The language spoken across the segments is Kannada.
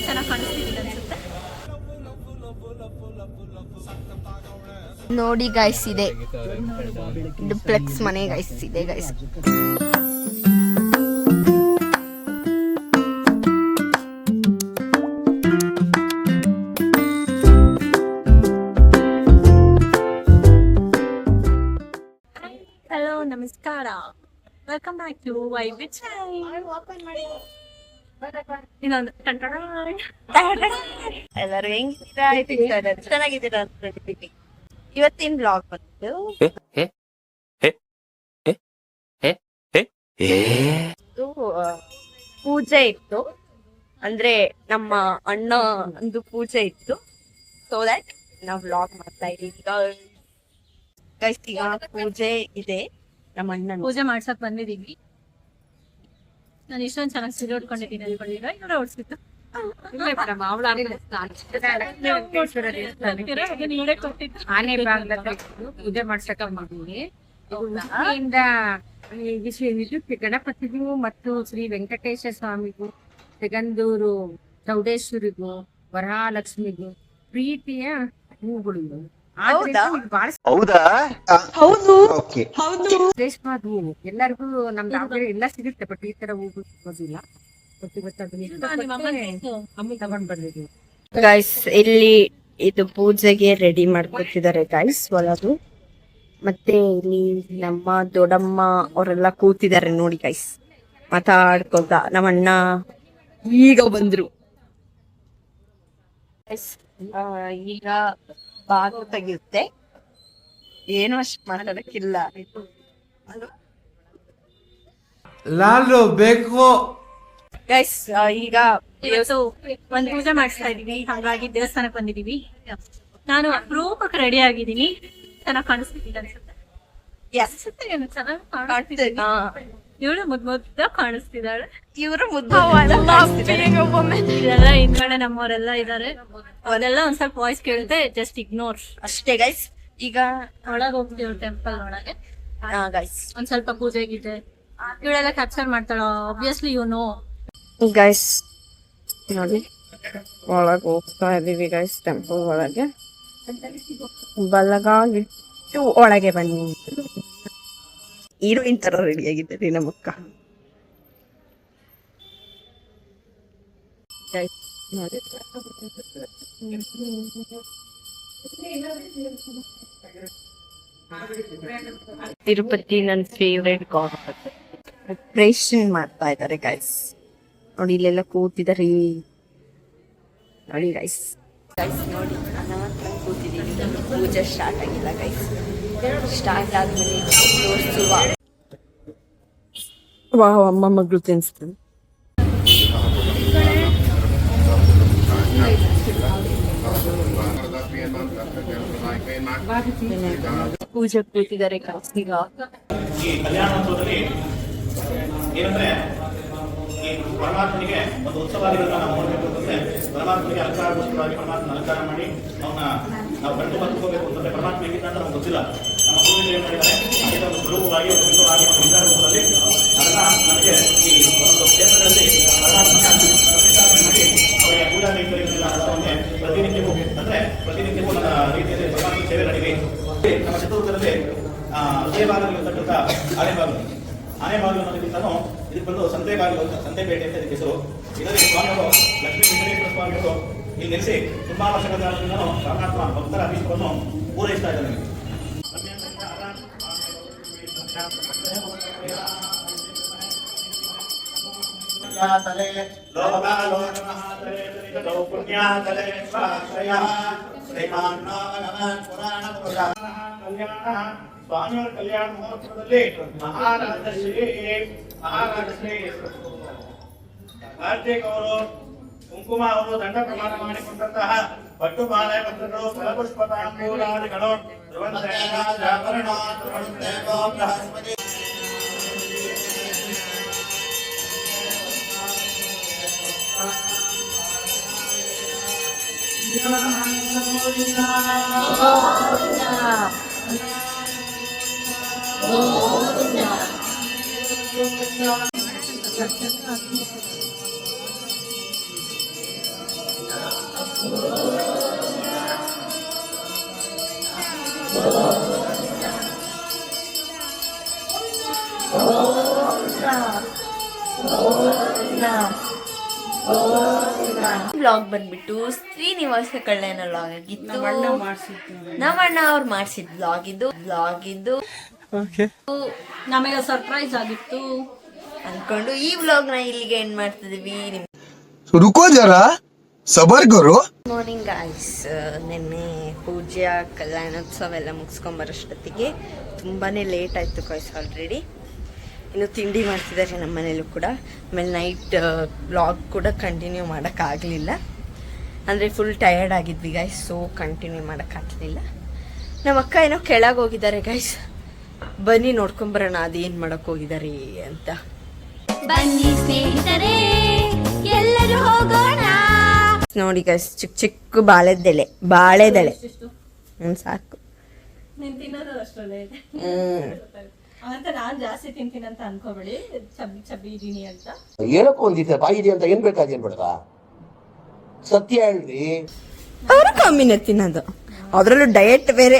ಚೆನ್ನಾಗಿ ಕಾಣಿಸ್ತಿದ್ದೀನಿ ಅನ್ಸುತ್ತೆ. ನೋಡಿ ಗೈಸ್, ಇದೆ ಡುಪ್ಲೆಕ್ಸ್ ಮನೆ ಗೈಸ್, ಇದೆ ಗೈಸ್. ಹಲೋ, ನಮಸ್ಕಾರ, ವೆಲ್ಕಮ್ ಬ್ಯಾಕ್ ಟು ವೈಬಿ ಚಾಯ್. ಇನ್ನೊಂದು ಎಲ್ಲರೂ ಹೆಂಗಿದ್ದೀರಾ? ಚೆನ್ನಾಗಿದ್ದೀರಾ ಅಂತ. ಇವತ್ತಿನ ಬ್ಲಾಗ್ ಬಂತು ಪೂಜೆ ಇತ್ತು, ಅಂದ್ರೆ ನಮ್ಮ ಅಣ್ಣ ಒಂದು ಪೂಜೆ ಇತ್ತು. ಸೊ ದಟ್ ನಾವು ವ್ಲಾಗ್ ಮಾಡ್ತಾ ಇದೀವಿ ಗೈಸ್. ಈಗ ಪೂಜೆ ಇದೆ, ನಮ್ಮ ಅಣ್ಣ ಪೂಜೆ ಮಾಡ್ಸಕ್ ಬಂದಿದೀವಿ. ನಾನು ಇಷ್ಟೊಂದು ಚೆನ್ನಾಗಿ ಸೀರೆ ಉಟ್ಕೊಂಡಿದ್ದೀನಿ ಅನ್ಕೊಂಡಿದ್ರೆ ಇವರೇ ಓಡಿಸ್ಬಿಟ್ಟು ಆನೆ ಬಾಗ್ಲ ಪೂಜೆ ಮಾಡ್ಸಕ ಮಾಡಿದ್ವಿ. ಗಣಪತಿಗೂ ಮತ್ತು ಶ್ರೀ ವೆಂಕಟೇಶ ಸ್ವಾಮಿಗೂ, ಸಿಗಂದೂರು ಚೌಡೇಶ್ವರಿಗೂ, ವರಹಾಲಕ್ಷ್ಮಿಗೂ ಪ್ರೀತಿಯ ಹೂಗಳು. ರೇಷ್ಮಾ ಹೂವು ಎಲ್ಲರಿಗೂ ನಮ್ ದಾವಣಗೆರೆ ಎಲ್ಲ ಸಿಗುತ್ತೆ, ಬಟ್ ಈ ತರ ಹೂವು ಸಿಗೋದಿಲ್ಲ. ತಗೊಂಡ್ ಬಂದಿದ್ವಿ ಗೈಸ್. ಇಲ್ಲಿ ಇದು ಪೂಜೆಗೆ ರೆಡಿ ಮಾಡ್ಕೊತಿದ್ದಾರೆ ಗೈಸ್ ಒಳಗು. ಮತ್ತೆ ಇಲ್ಲಿ ನಮ್ಮ ದೊಡ್ಡಮ್ಮ ಅವರೆಲ್ಲ ಕೂತಿದ್ದಾರೆ ನೋಡಿ ಗೈಸ್, ಮಾತಾಡ್ಕೊಂತ. ನಮ್ಮಣ್ಣ ಈಗ ಬಂದ್ರು ಈಗ ಬಾಗಿಲು ತೆಗಿಯುತ್ತೆ, ಏನು ಅಷ್ಟು ಮಾತಾಡಕ್ಕಿಲ್ಲ. ಲಾಲು ಬೇಕು ಗೈಸ್. ಈಗ ಇವತ್ತು ಒಂದ್ ಪೂಜೆ ಮಾಡಿಸ್ತಾ ಇದೀವಿ, ಹಾಗಾಗಿ ದೇವಸ್ಥಾನಕ್ಕೆ ಬಂದಿದೀವಿ. ನಾನು ಅಪರೂಪಕ್ಕೆ ರೆಡಿ ಆಗಿದ್ದೀನಿ, ಚೆನ್ನಾಗಿ ಕಾಣಿಸ್ತಿದ್ದೀನಿ ಅನ್ಸುತ್ತೆ. ಇವಳು ಮುದ್ದ ಕಾಣಿಸ್ತಿದ್ದಾಳೆ, ಇವರು ಇದೆಲ್ಲ ಹಿಂದ್ಗಡೆ ನಮ್ಮವರೆಲ್ಲ ಇದಾರೆ. ಅವರೆಲ್ಲ ಒಂದ್ ಸ್ವಲ್ಪ ವಾಯ್ಸ್ ಕೇಳುತ್ತೆ, ಜಸ್ಟ್ ಇಗ್ನೋರ್ ಅಷ್ಟೇ ಗೈಸ್. ಈಗ ಒಳಗೆ ಹೋಗ್ತೀವಿ ಟೆಂಪಲ್ ಒಳಗೆ. ಗೈಸ್ ಒಂದ್ ಸ್ವಲ್ಪ ಪೂಜೆ ಗಿದೆ ಇವಳೆಲ್ಲ ಕ್ಯಾಪ್ಚರ್ ಮಾಡ್ತಾಳ, ಆಬ್ವಿಯಸ್ಲಿ ಯು ನೋ ಗೈಸ್. ನೋಡಿ ಒಳಗೆ ಹೋಗ್ತಾ ಇದೀವಿ ಗೈಸ್, ಟೆಂಪಲ್ ಒಳಗೆ. ಬಲಗಾಗಿಟ್ಟು ಒಳಗೆ ಬನ್ನಿ. ಹೀರೋಯಿನ್ ತರ ರೆಡಿ ಆಗಿದ್ದೀರಿ ನಮ್ಮಕ್ಕ. ತಿರುಪತಿ ನನ್ನ ಫೇವ್ರೇಟ್ ಗಾಡ್. ಪ್ರಿಪರೇಷನ್ ಮಾಡ್ತಾ ಇದ್ದಾರೆ ಗೈಸ್. ನೋಡಿ ಇಲ್ಲೆಲ್ಲ ಕೂತಿದ್ದಾರೆ ನೋಡಿ ಗೈಸ್. ನೋಡಿ ಕೂತಿದ್ದೀನಿ, ಪೂಜೆ ಸ್ಟಾರ್ಟ್ ಆಗಿಲ್ಲ ಗೈಸ್. ಸ್ಟಾರ್ಟ್ ಆದ್ಮೇಲೆ ತೋರಿಸುವ. ವಾವ್, ಅಮ್ಮ ಮಗಳು ತಿನ್ಸ್ತೀನಿ. ಪೂಜೆ ಕೂತಿದ್ದಾರೆ ಗೈಸ್. ಈಗ ಏನಂದ್ರೆ ಈ ಪರಮಾತ್ಮನಿಗೆ ಒಂದು ಉತ್ಸವಗಳನ್ನು ನಾವು ನೋಡಬೇಕು ಅಂತಂದ್ರೆ, ಪರಮಾತ್ಮನಿಗೆ ಅಲಂಕಾರಗೋಸ್ಕರವಾಗಿ ಪರಮಾತ್ಮ ಅಲಂಕಾರ ಮಾಡಿ ಅವನ್ನ ನಾವು ಕಂಡು ಬಂದುಕೋಬೇಕು ಅಂತಂದ್ರೆ, ಪರಮಾತ್ಮ ಹೇಗಿದ್ದ ಅಂತ ನಮ್ಗೆ ಗೊತ್ತಿಲ್ಲ. ನಮ್ಮ ಪೂರ್ವಜರು ಏನ್ ಮಾಡಿದ್ದಾರೆ, ಅದೇ ಒಂದು ಸ್ವರೂಪವಾಗಿ ಒಂದು ಬಿಂಬವಾಗಿ ಒಂದು ವಿಚಾರ ರೂಪದಲ್ಲಿ ಅದನ್ನ ನಮಗೆ ಈ ಒಂದು ಕ್ಷೇತ್ರಗಳಲ್ಲಿ ಪರಮಾತ್ಮನ ಪ್ರತಿಷ್ಠಾಪನೆ ಮಾಡಿ ಅವರಿಗೆ ಪೂಜಾ ಕೈಂಕರ್ಯಗಳಿಲ್ಲ ಅನ್ನೋದನ್ನೇ ಪ್ರತಿನಿತ್ಯವೂ ಅಂದ್ರೆ ಪ್ರತಿನಿತ್ಯವೂ ನನ್ನ ರೀತಿಯಲ್ಲಿ ಪರಮಾತ್ಮ ಸೇವೆ ನಡೆಯಿರಿ. ನಮ್ಮ ಚಿತ್ರದುರ್ಗದಲ್ಲಿ ಹೃದಯ ಭಾಗದಲ್ಲಿರ್ತಕ್ಕಂಥ ಆನೆ ಬಾಗಿಲು ಅನ್ನೋದಕ್ಕಿಂತಲೂ ಇದಕ್ಕೆ ಬಂದು ಸಂತೆ ಬಾಗಿಲು ಅಂತ, ಸಂತೆಪೇಟೆ ಅಂತ ಇದಕ್ಕೆ ಹೆಸರು. ಇದರಲ್ಲಿ ಸ್ವಾಮಿಗಳು ಲಕ್ಷ್ಮೀ ವೆಂಕಟೇಶ್ವರ ಸ್ವಾಮಿಗಳು ಇಲ್ಲಿ ನೆಲೆಸಿ ತುಂಬಾ ವರ್ಷಗಳ ಕಾಲದಿಂದಲೂ ಪರಮಾತ್ಮ ಭಕ್ತರ ಅಭೀಷ್ಟವನ್ನು ಪೂರೈಸ್ತಾ ಇದ್ದಾರೆ. ಸ್ವಾಮಿಯವರ ಕಲ್ಯಾಣ ಮಹೋತ್ಸವದಲ್ಲಿ ಮಹಾರಾಜಶ್ರೀ ಕಾರ್ತಿಕ್ ಅವರು ಕುಂಕುಮ ಅವರು ದಂಡ ಪ್ರಮಾಣ ಮಾಡಿಕೊಂಡಂತಹ ಪಟ್ಟು ಮಾಲೆ ಪತ್ರಗಳು, ಫಲಪುಷ್ಪ ತಾಂಬೂಲಾದಿಗಳು, ಬ್ಲಾಗ್ ಬಂದ್ಬಿಟ್ಟು ಶ್ರೀನಿವಾಸ ಕಲ್ಯಾಣ ಬ್ಲಾಗ್ ಆಗಿತ್ತು. ನಮ್ಮಣ್ಣ ಅವ್ರು ಮಾಡ್ಸಿದ್ ಬ್ಲಾಗ್ ಇದ್ದು ನಮಗೆ ಸರ್ಪ್ರೈಸ್ ಆಗಿತ್ತು ಅನ್ಕೊಂಡು ಈ ಬ್ಲಾಗ್ ನ ಇಲ್ಲಿಗೆ ಎಂಡ್ ಮಾಡ್ತಿದೀವಿ. रुको जरा सबर करो. ಮಾರ್ನಿಂಗ್ ಗಾಯ್ಸ್, ನಿನ್ನೆ ಪೂಜೆ ಕಲ್ಯಾಣೋತ್ಸವ ಎಲ್ಲ ಮುಗಿಸ್ಕೊಂಬರೋಷ್ಟೊತ್ತಿಗೆ ತುಂಬಾನೇ ಲೇಟ್ ಆಯ್ತು ಗಾಯ್ಸ್. ಆಲ್ರೆಡಿ ಇನ್ನು ತಿಂಡಿ ಮಾಡ್ತಿದ್ದಾರೆ ನಮ್ಮ ಮನೇಲೂ ಕೂಡ. ಆಮೇಲೆ ನೈಟ್ ಬ್ಲಾಗ್ ಕೂಡ ಕಂಟಿನ್ಯೂ ಮಾಡೋಕ್ಕಾಗಲಿಲ್ಲ, ಅಂದರೆ ಫುಲ್ ಟಯರ್ಡ್ ಆಗಿದ್ವಿ ಗೈಸ್, ಸೊ ಕಂಟಿನ್ಯೂ ಮಾಡೋಕ್ಕಾಗಲಿಲ್ಲ. ನಮ್ಮ ಅಕ್ಕ ಏನೋ ಕೆಳಗೆ ಹೋಗಿದ್ದಾರೆ ಗೈಸ್, ಬನ್ನಿ ನೋಡ್ಕೊಂಬರೋಣ ಅದೇನು ಮಾಡೋಕ್ಕೆ ಹೋಗಿದ್ದಾರೆ ಅಂತ. ಬನ್ನಿ ಸ್ನೇಹಿತರೆ ಎಲ್ಲರೂ ಹೋಗೋಣ. ನೋಡಿ ಗೈಸ್, ಚಿಕ್ಕ ಚಿಕ್ಕ ಬಾಳೆದೆಲೆ ಸಾಕು. ನೀನ್ ತಿನ್ನೋದು ಅಷ್ಟರಲ್ಲೇ ಇದೆ ಅಂತ. ನಾನ್ ಜಾಸ್ತಿ ತಿಂತೀನಿ ಅಂತ ಅನ್ಕೋಬೇಡಿ, ಚಬ್ಬಿ ಇದೀನಿ ಅಂತ. ಏನಕ್ಕೂ ಒಂದಿತ್ತೆ ಬಾಯಿದೆ ಅಂತ ಏನ್ ಬೇಕಾದೇನ್ ಬಿಡದ, ಸತ್ಯ ಹೇಳ್ರಿ. ಅವರು ಕಮ್ಮಿನೇ ತಿನ್ನೋದು, ಅದ್ರಲ್ಲೂ ಡಯಟ್ ಬೇರೆ.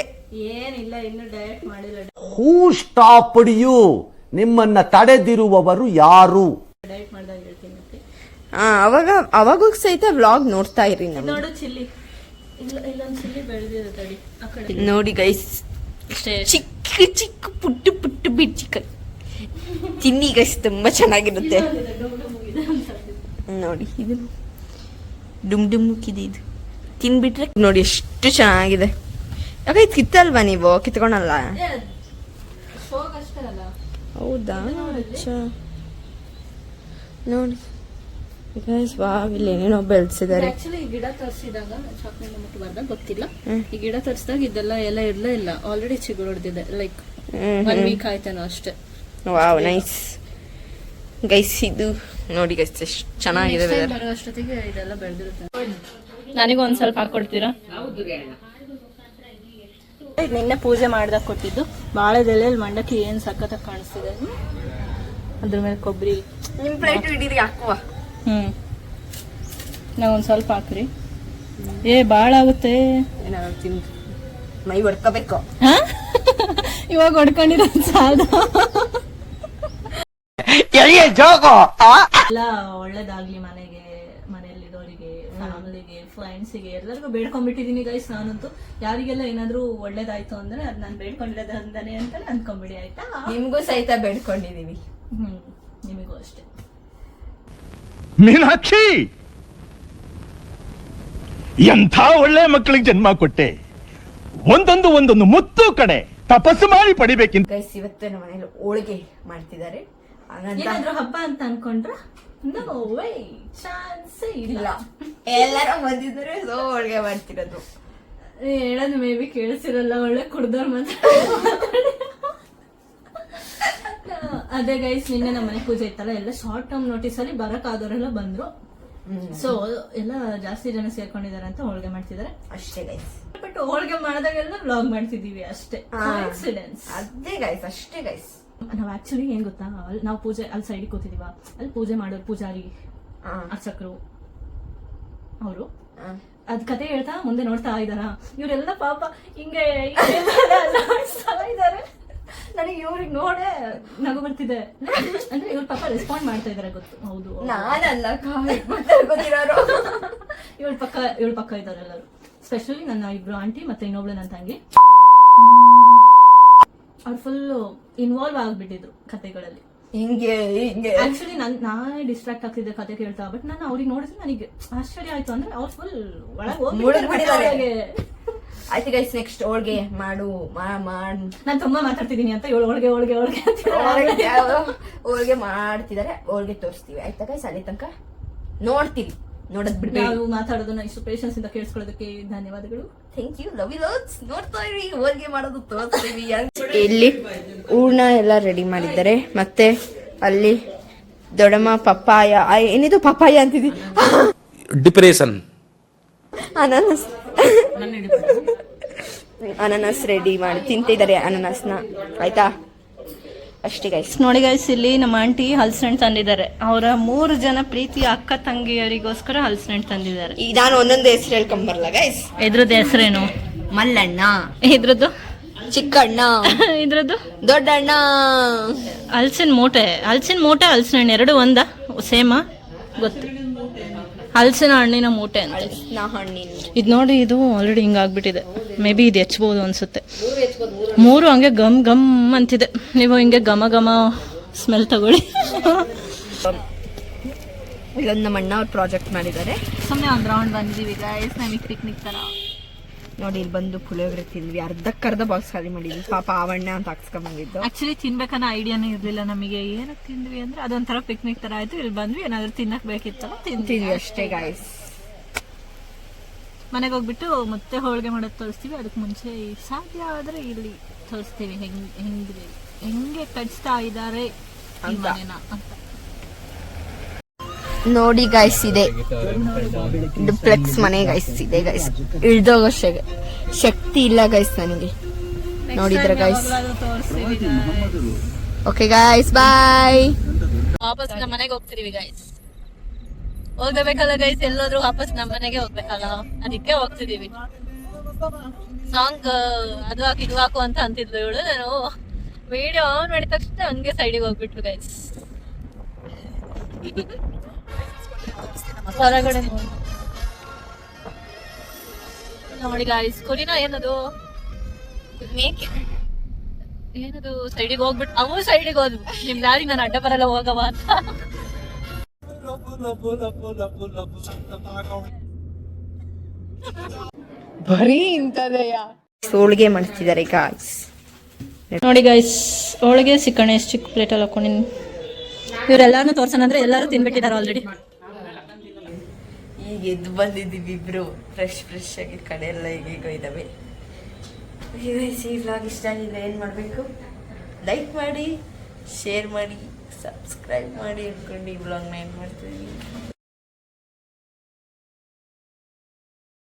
ಏನಿಲ್ಲ, ಇನ್ನು ಡಯಟ್ ಮಾಡಿಲ್ಲ. ಹೂ ಸ್ಟಾಪ್ಡ್ ಯು? ನಿಮ್ಮನ್ನ ತಡೆದಿರುವವರು ಯಾರು? ಡಯಟ್ ಮಾಡ್ದಾಗ ಹೇಳ್ತೀನಿ. ಅವಾಗೂ ಸಹಿತ ವ್ಲಾಗ್ ನೋಡ್ತಾ ಇರಿ. ನೋಡು ಚಿಲ್ಲಿ, ಇಲ್ಲೊಂದು ಚಿಲ್ಲಿ ಬೆಳೆದಿದೆ ತಡಿ ಆ ಕಡೆ. ನೋಡಿ ಗೈಸ್, ಚಿಕ್ಕ ಚಿಕ್ಕ ಪುಟ್ಟು ಬಿಡ್ಚಿಕಲ್ ತಿನ್ನಿ ಗೈಸ್, ತುಂಬಾ ಚೆನ್ನಾಗಿರುತ್ತೆ. ನೋಡಿ ಇದು ಡುಮ್ಕಿದೆ, ಇದು ತಿನ್ಬಿಟ್ರೆ ನೋಡಿ ಎಷ್ಟು ಚೆನ್ನಾಗಿದೆ. ಯಾಕೆ ಇದು ಕಿತ್ತಲ್ವಾ ನೀವು? ಕಿತ್ಕೊಳಲ್ಲ? ಹೌದಾ? ನೋಡಿ ಗೈಸ್, ವಾವ್, ಇಲ್ಲಿ ಏನೇನೋ ಬೆಳೆಸಿದ್ದಾರೆ. ಆಕ್ಚುಲಿ ಈ ಗಿಡ ತರಿಸಿದಾಗ ಚಾಕ್ಲೇಟ್ ಮುಟ್ಟಬಾರ್ದ ಗೊತ್ತಿಲ್ಲ. ಈ ಗಿಡ ತರಿಸಿದಾಗ ಇದೆಲ್ಲ ಇರ್ಲೇ ಇಲ್ಲ, ಆಲ್ರೆಡಿ ಚಿಗುರು ಹೊಡೆದಿದೆ. ಲೈಕ್ 1 ವೀಕ್ ಆಯ್ತೇನೋ ಅಷ್ಟೇ. Wow, nice guys. ಇದು ನೋಡಿ ಗೈಸ್, ಎಷ್ಟು ಚೆನ್ನಾಗಿದೆ. ಬರೋ ಅಷ್ಟೊತ್ತಿಗೆ ಇದೆಲ್ಲ ಬೆಳೆದಿರುತ್ತೆ. ನನಗೊಂದ್ ಸ್ವಲ್ಪ ಹಾಕೊಡ್ತೀರಾ? ನಿನ್ನೆ ಪೂಜೆ ಮಾಡ್ದಾಗ ಕೊಟ್ಟಿದ್ದು ಬಾಳೆದೆಲೆಯಲ್ಲಿ ಮಂಡಕ್ಕಿ ಏನ್ ಸಖತ್ತಾಗಿ ಕಾಣಿಸ್ತಿದೆ. ಅದ್ರ ಮೇಲೆ ಕೊಬ್ಬರಿ. ನಿಮ್ ಪ್ಲೇಟ್ ಹಿಡೀರಿ, ಹಾಕುವ. ನಾವೊಂದ್ ಸ್ವಲ್ಪ ಹಾಕ್ರಿ. ಬಾಳ ಆಗುತ್ತೆ, ಮೈ ಹೊಡ್ಕೋಬೇಕು. ಇವಾಗ ಹೊಡ್ಕೊಂಡಿರೋ ಸಾಲ ಎಲ್ಲ ಒಳ್ಳೇದಾಗ್ಲಿ ಮನೆಗೆ, ಮನೆಯಲ್ಲಿರೋರಿಗೆ, ಫ್ಯಾಮಿಲಿಗೆ, ಫ್ರೆಂಡ್ಸಿಗೆ ಎಲ್ಲರಿಗೂ ಬೇಡ್ಕೊಂಡ್ಬಿಟ್ಟಿದೀನಿ ಗೈಸ್. ನಾನಂತೂ ಯಾರಿಗೆಲ್ಲ ಏನಾದ್ರು ಒಳ್ಳೇದಾಯ್ತು ಅಂದ್ರೆ ಅದ್ ನಾನು ಬೇಡ್ಕೊಂಡಿರೋದಂತಾನೆ ಅಂತ ಅನ್ಕೊಂಬಿಡಿ, ಆಯ್ತಾ? ನಿಮ್ಗೂ ಸಹಿತ ಬೇಡ್ಕೊಂಡಿದೀವಿ. ನಿಮಗೂ ಅಷ್ಟೇ. ಮೀನಾಕ್ಷಿ, ಎಂಥ ಒಳ್ಳೆ ಮಕ್ಕಳಿಗೆ ಜನ್ಮ ಕೊಟ್ಟೆ. ಒಂದೊಂದು ಮುತ್ತು ಕಡೆ ತಪಸ್ಸು ಮಾಡಿ ಪಡಿಬೇಕಿಂತ. ಗೈಸ್, ಇವತ್ತು ನಮ್ಮ ಮನೇಲಿ ಹೋಳಿಗೆ ಮಾಡ್ತಿದ್ದಾರೆ. ಏನಾದ್ರು ಹಬ್ಬ ಅಂತ ಅನ್ಕೊಂಡ್ರ? ನೋ ವೇ, ಚಾನ್ಸೇ ಇಲ್ಲ. ಎಲ್ಲರೂ ಬಂದಿದ್ರೆ ಸೊ ಹೋಳಿಗೆ ಮಾಡ್ತಿರೋದು. ಹೇಳೋದು ಮೇ ಬಿ ಕೇಳಿಸಿರಲ್ಲ, ಒಳ್ಳೆ ಕುಡ್ದವ್ರ ಮಾತ್ರ. ಅದೇ ಗೈಸ್, ನಿನ್ನೆ ನಮ್ಮ ಮನೆ ಪೂಜೆ ಇತ್ತಲ್ಲ, ಎಲ್ಲ ಶಾರ್ಟ್ ಟರ್ಮ್ ನೋಟಿಸ್ ಅಲ್ಲಿ ಬರಕ್ ಆದವರೆಲ್ಲ ಬಂದ್ರು. ಸೊ ಎಲ್ಲ ಜಾಸ್ತಿ ಜನ ಸೇರ್ಕೊಂಡಿದ್ದಾರೆ ಅಂತ ಹೋಳಿಗೆ ಮಾಡ್ತಿದ್ದಾರೆ ಅಷ್ಟೇ ಗೈಸ್. ಬಟ್ ಹೋಳಿಗೆ ಮಾಡಿದಾಗೆಲ್ಲ ವ್ಲಾಗ್ ಮಾಡ್ತಿದೀವಿ ಅಷ್ಟೇ. ಅದೇ ಗೈಸ್, ಅಷ್ಟೇ ಗೈಸ್. ನಾವ್ ಆಕ್ಚುಲಿ ಏನ್ ಗೊತ್ತಾ, ನಾವು ಪೂಜೆ ಅಲ್ಲಿ ಸೈಡ್ ಕೂತಿದೀವ, ಅಲ್ಲಿ ಪೂಜೆ ಮಾಡೋರು ಪೂಜಾರಿ ಅರ್ಚಕರು ಅವರು ಅದ್ ಕತೆ ಹೇಳ್ತಾ ಮುಂದೆ ನೋಡ್ತಾ ಇದಾರ. ಇವರೆಲ್ಲ ಪಾಪ ಹಿಂಗೆ ಇದಾರೆ. ನನಗೆ ಇವ್ರಿಗೆ ನೋಡೇ ನಗು ಬರ್ತಿದೆ. ಅಂದ್ರೆ ಇವ್ರ ಪಾಪ ರೆಸ್ಪಾಂಡ್ ಮಾಡ್ತಾ ಇದಾರೆ, ಗೊತ್ತು. ಹೌದು, ಇವಳ ಪಕ್ಕ ಇದಾರೆ ಎಲ್ಲರೂ. ಸ್ಪೆಷಲಿ ನನ್ನ ಇಬ್ರು ಆಂಟಿ ಮತ್ತೆ ಇನ್ನೊಬ್ಳು ನನ್ನ ತಂಗಿ. ಅವ್ರು ಫುಲ್ ಇನ್ವಾಲ್ವ್ ಆಗ್ಬಿಟ್ಟಿದ್ರು ಕತೆಗಳಲ್ಲಿ. ಆಕ್ಚುಲಿ ನಾನೇ ಡಿಸ್ಟ್ರಾಕ್ಟ್ ಆಗ್ತಿದ್ದೆ ಕತೆ ಕೇಳ್ತಾ. ಬಟ್ ನಾನು ಅವ್ರಿಗೆ ನೋಡಿದ್ರೆ ನನಗೆ ಆಶ್ಚರ್ಯ ಆಯ್ತು. ಅಂದ್ರೆ ಅವ್ರು ಫುಲ್ ಒಳಗೆ. ಆಯ್ತು ಗೈಸ್, ನೆಕ್ಸ್ಟ್ ಹೋಳಿಗೆ ಮಾಡು. ನಾನು ತುಂಬಾ ಮಾತಾಡ್ತಿದೀನಿ ಅಂತ ಇವಳು ಹೋಳಿಗೆ ಮಾಡ್ತಿದ್ದಾರೆ. ಹೋಳಿಗೆ ತೋರಿಸ್ತೀವಿ, ಆಯ್ತಾ ಗೈಸ್? ಅಲ್ಲಿ ತನಕ ನೋಡ್ತೀವಿ, ನೋಡದ್ ಬಿಡ್ಬೇಡಿ. ನಾವು ಮಾತಾಡೋದನ್ನ ಇಷ್ಟು ಪೇಷನ್ಸ್ ಇಂದ ಕೇಳಿಸ್ಕೊಳ್ಳೋದಕ್ಕೆ ಧನ್ಯವಾದಗಳು. Thank you, love you lots. ನೋಡ್ತಾ ಇರಿ, ಹೋಳಿಗೆ ಮಾಡೋದು ತೋರಿಸ್ತೀವಿ. ಇಲ್ಲಿ ಹೂರ್ಣ ಎಲ್ಲ ರೆಡಿ ಮಾಡಿದ್ದಾರೆ. ಮತ್ತೆ ಅಲ್ಲಿ ದೊಡ್ಡಮ್ಮ ಪಪ್ಪಾಯ, ಏನಿದು ಪಪ್ಪಾಯ ಅಂತಿದಿ, ಡಿಪ್ರೆಷನ್, ಅನಾನಸ್ ರೆಡಿ ಮಾಡಿ ತಿಂತಿದ್ದಾರೆ ಅನಾನಸ್ನ, ಆಯ್ತಾ? ಅಷ್ಟೇ ಗೈಸ್. ನೋಡಿ ಗೈಸ್, ಇಲ್ಲಿ ನಮ್ಮ ಆಂಟಿ ಹಲಸಿನಣ್ಣು ತಂದಿದ್ದಾರೆ. ಅವರ 3 ಜನ ಪ್ರೀತಿಯ ಅಕ್ಕ ತಂಗಿಯರಿಗೋಸ್ಕರ ಹಲಸಿನಣ್ಣು ತಂದಿದ್ದಾರೆ. ಈಗ ನಾನು ಒಂದೊಂದು ಹೆಸರು ಹೇಳ್ಕೊಂಬರಲ್ಲ ಗೈಸ್. ಇದ್ರದ್ದು ಹೆಸರೇನು? ಮಲ್ಲಣ್ಣ. ಇದ್ರದ್ದು ಚಿಕ್ಕಣ್ಣ. ಇದ್ರದ್ದು ದೊಡ್ಡಣ್ಣ. ಹಲಸಿನ ಮೂಟೆ ಹಲಸಿನಣ್ಣು ಎರಡು ಸೇಮಾ ಗೊತ್ತು, ಹಲಸಿನ ಹಣ್ಣಿನ ಮೂಟೆ ಅಂತ. ಹಣ್ಣಿನ ಇದು ನೋಡಿ, ಇದು ಆಲ್ರೆಡಿ ಹಿಂಗಾಗ್ಬಿಟ್ಟಿದೆ. ಮೇ ಬಿ ಇದು ಹೆಚ್ಬೋದು ಅನ್ಸುತ್ತೆ. 3 ಹಂಗೆ ಗಮ್ ಗಮ್ ಅಂತಿದೆ. ನೀವು ಹಿಂಗೆ ಘಮ ಘಮ ಸ್ಮೆಲ್ ತಗೊಳ್ಳಿ. ಇದೊಂದು ನಮ್ಮ ಅಣ್ಣ ಅವ್ರು ಪ್ರಾಜೆಕ್ಟ್ ಮಾಡಿದ್ದಾರೆ. ಸುಮ್ಮನೆ ಒಂದು ರೌಂಡ್ ಬಂದಿದ್ದೀವಿ ಗೈಸ್, ನಮಗೆ ಪಿಕ್ನಿಕ್ ಥರ. ನೋಡಿ ಇಲ್ಲಿ ಬಂದು ಪುಳಿಯೋಗರೆ ತಿಂದ್ವಿ, ಅರ್ಧಕ್ಕರ್ಧ ಬಾಕ್ಸ್ ಖಾಲಿ ಮಾಡಿದ್ವಿ. ಪಾಪ ಆವಣ್ಣ ಅಂತ ಹಾಕ್ಸ್ಕೊಂಬಂದಿದ್ದು. ಆಕ್ಚುಲಿ ತಿನ್ಬೇಕನ್ನೋ ಐಡಿಯಾನೇ ಇರಲಿಲ್ಲ ನಮಗೆ. ಏನಕ್ಕೆ ತಿಂದ್ವಿ ಅಂದ್ರೆ ಅದೊಂಥರ ಪಿಕ್ನಿಕ್ ಥರ ಆಯಿತು. ಇಲ್ಲಿ ಬಂದ್ವಿ, ಏನಾದರೂ ತಿನ್ನಕ್ಕೆ ಬೇಕಿತ್ತಲ್ಲ ತಿಂತೀವಿ ಅಷ್ಟೇ ಗಾಯ್ಸ್. ಮನೆಗೆ ಹೋಗ್ಬಿಟ್ಟು ಮತ್ತೆ ಹೋಳಿಗೆ ಮಾಡೋದು ತೋರಿಸ್ತೀವಿ. ಅದಕ್ಕೆ ಮುಂಚೆ ಸಾಧ್ಯ ಆದರೆ ಇಲ್ಲಿ ತೋರಿಸ್ತೀವಿ ಹೆಂಗೆ ಕಟ್ಸ್ತಾ ಇದ್ದಾರೆ ಈ ಮನೆನ ಅಂತ. ನೋಡಿ ಗೈಸ್, ಇದೆ ಡುಪ್ಲೆಕ್ಸ್ ಮನೆ ಗೈಸ್. ಇದೆ ಗೈಸ್, ಇಳ್ದೋಗೋ ಶಕ್ತಿ ಇಲ್ಲ ಗೈಸ್ ನನಗೆ. ನೋಡಿದ್ರ ಗೈಸ್. ಓಕೆ ಗೈಸ್, ಬಾಯ್. ವಾಪಸ್ ನಮ್ಮ ಮನೆಗೆ ಹೋಗ್ತಿದೀವಿ ಗೈಸ್. ಹೋಗ್ಬೇಕಲ್ಲ ಗೈಸ್, ಎಲ್ಲೋದ್ರು ವಾಪಸ್ ನಮ್ಮ ಮನೆಗೆ ಹೋಗ್ಬೇಕಲ್ಲ, ಅದಕ್ಕೆ ಹೋಗ್ತಿದೀವಿ. ಸಾಂಗ್ ಅದು ಹಾಕಿ ಇದು ಹಾಕು ಅಂತ ಅಂತಿದ್ಲು ಇವಳು. ನಾನು ವಿಡಿಯೋ ಆನ್ ಮಾಡಿದ ತಕ್ಷಣ ಹಂಗೆ ಸೈಡಿಗೆ ಹೋಗ್ಬಿಟ್ರು ಗೈಸ್. ಹೊರಗಡೆ ನೋಡಿ ಗೈಸ್, ಕೊರಿನಾ ಏನದು ಮೇಕೆ ಏನದು ಸೈಡಿಗೆ ಹೋಗ್ಬಿಟ್ಟು ಅವು ಸೈಡಿಗೆ ಹೋದ್ವು. ನಿಮ್ ದಾರಿ ನಾನು ಅಡ್ಡ ಬರಲ್ಲ ಹೋಗವ ಅಂತ. ಬರೀ ಇಂಥದೆಯಾ. ಹೋಳಿಗೆ ಮಾಡ್ತಿದ್ದಾರೆ ಗಾಯ್ಸ್. ನೋಡಿ ಗೈಸ್, ಹೋಳಿಗೆ ಸಿಕ್ಕಣೆ ಎಷ್ಟು ಚಿಕ್ಕ ಪ್ಲೇಟಲ್ಲಿ ಹಾಕೊಂಡಿನಿ. ಇವರೆಲ್ಲಾರು ತೋರ್ಸೋಣ ಅಂದ್ರೆ ಎಲ್ಲರೂ ತಿನ್ಬಿಟ್ಟಿದ್ದಾರೆ ಆಲ್ರೆಡಿ. ಈಗ ಎದ್ದು ಬಂದಿದ್ದೀವಿ ಇಬ್ರು, ಫ್ರೆಶ್ ಆಗಿ. ಕಡೆ ಎಲ್ಲ ಹೇಗೋ ಇದ್ದಾವೆ. ಈ ವ್ಲಾಗ್ ಇಷ್ಟ ಆಗಿದೆ, ಏನು ಮಾಡಬೇಕು? ಲೈಕ್ ಮಾಡಿ, ಶೇರ್ ಮಾಡಿ, ಸಬ್ಸ್ಕ್ರೈಬ್ ಮಾಡಿ ಅಂದ್ಕೊಂಡು ಈ ವ್ಲಾಗ್ನ ಏನು ಮಾಡ್ತಿದ್ದೀವಿ.